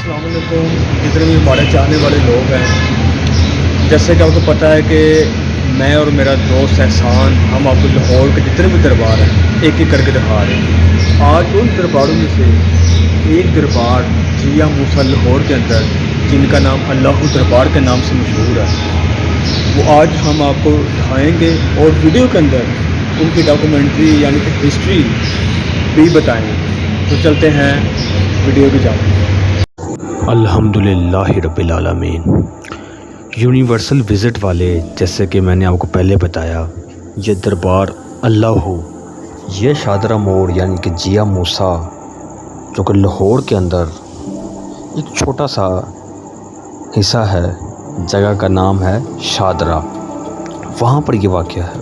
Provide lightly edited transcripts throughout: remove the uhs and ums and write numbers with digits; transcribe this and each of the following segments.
अस्सलाम वालेकुम। जितने भी हमारे चाहने वाले लोग हैं, जैसे कि आपको पता है कि मैं और मेरा दोस्त एहसान हम आपको लाहौर के जितने भी दरबार हैं एक एक करके दिखा रहे हैं। आज उन दरबारों में से एक दरबार जिया मूसा लाहौर के अंदर, जिनका नाम अल्लाह दरबार के नाम से मशहूर है, वो आज हम आपको दिखाएंगे और वीडियो के अंदर उनकी डॉक्यूमेंट्री यानी कि हिस्ट्री भी बताएंगे। तो चलते हैं वीडियो की जाने। अल्हम्दुलिल्लाह रब्बिल आलमीन। यूनिवर्सल विज़िट वाले, जैसे कि मैंने आपको पहले बताया, ये दरबार अल्लाह हो, ये शादरा मोड़ यानी कि जिया मूसा, जो कि लाहौर के अंदर एक छोटा सा हिस्सा है, जगह का नाम है शादरा, वहाँ पर ये वाक़या है।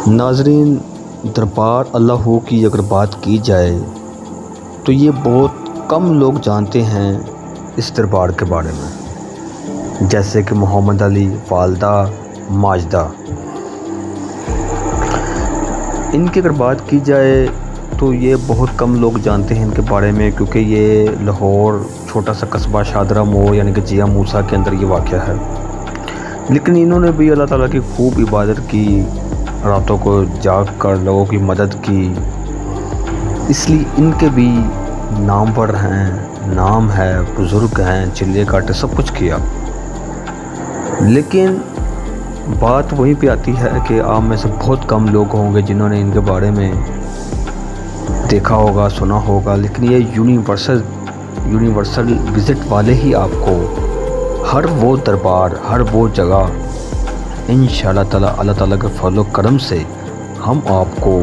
नाज़रीन, दरबार अल्लाह हो की अगर बात की जाए तो ये बहुत कम लोग जानते हैं इस दरबार के बारे में, जैसे कि मोहम्मद अली, वालदा, माजदा। इनकी अगर बात की जाए तो ये बहुत कम लोग जानते हैं इनके बारे में, क्योंकि ये लाहौर छोटा सा कस्बा शादरा मोड़ यानी कि जिया मूसा के अंदर ये वाक़या है। लेकिन इन्होंने भी अल्लाह ताला की खूब इबादत की, रातों को जाग कर लोगों की मदद की, इसलिए इनके भी नामवर हैं, नाम है, बुज़ुर्ग हैं, चिल्ले काटे सब कुछ किया। लेकिन बात वहीं पे आती है कि आप में से बहुत कम लोग होंगे जिन्होंने इनके बारे में देखा होगा, सुना होगा। लेकिन ये यूनिवर्सल विज़िट वाले ही आपको हर वो दरबार, हर वो जगह इंशाअल्लाह ताला अल्लाह ताला के फज़ल व करम से हम आपको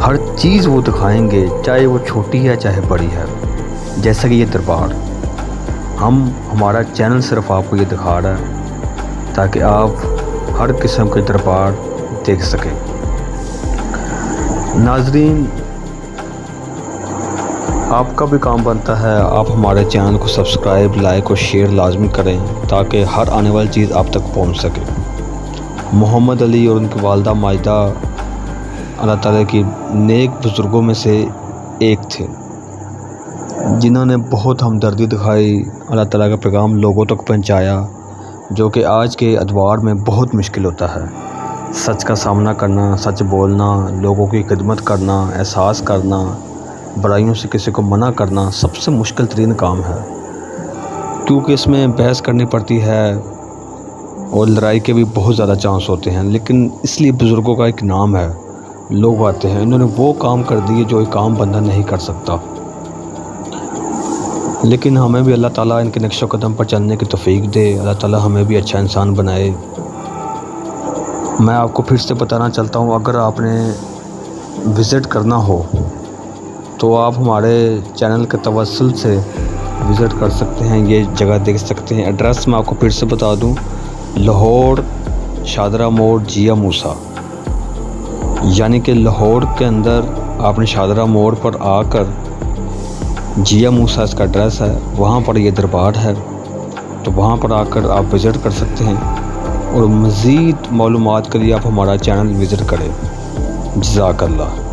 हर चीज़ वो दिखाएंगे, चाहे वो छोटी है चाहे बड़ी है। जैसा कि ये दरबार, हमारा चैनल सिर्फ आपको ये दिखा रहा है ताकि आप हर किस्म के दरबार देख सकें। नाज़रीन, आपका भी काम बनता है, आप हमारे चैनल को सब्सक्राइब, लाइक और शेयर लाजमी करें ताकि हर आने वाली चीज़ आप तक पहुंच सके। मोहम्मद अली और उनकी वालदा माजदा अल्लाह ताला की नेक बुज़ुर्गों में से एक थे, जिन्होंने बहुत हमदर्दी दिखाई, अल्लाह ताला का पैगाम लोगों तक पहुंचाया, जो कि आज के अदवार में बहुत मुश्किल होता है। सच का सामना करना, सच बोलना, लोगों की खिदमत करना, एहसास करना, बुराइयों से किसी को मना करना सबसे मुश्किल तरीन काम है, क्योंकि इसमें बहस करनी पड़ती है और लड़ाई के भी बहुत ज़्यादा चांस होते हैं। लेकिन इसलिए बुज़ुर्गों का एक नाम है, लोग आते हैं, इन्होंने वो काम कर दिए जो एक आम बंदा नहीं कर सकता। लेकिन हमें भी अल्लाह ताला इनके नक्शो कदम पर चलने की तौफीक दे, अल्लाह ताला हमें भी अच्छा इंसान बनाए। मैं आपको फिर से बताना चाहता हूँ, अगर आपने विज़िट करना हो तो आप हमारे चैनल के तवस्सुल से विज़िट कर सकते हैं, ये जगह देख सकते हैं। एड्रेस मैं आपको फिर से बता दूँ, लाहौर शादरा मोड़ जिया मूसा, यानी कि लाहौर के अंदर आपने शादरा मोड़ पर आकर जिया मूसा इसका एड्रेस है, वहाँ पर ये दरबार है, तो वहाँ पर आकर आप विज़िट कर सकते हैं। और मज़ीद मालूमात के लिए आप हमारा चैनल विज़िट करें। जज़ाकल्लाह।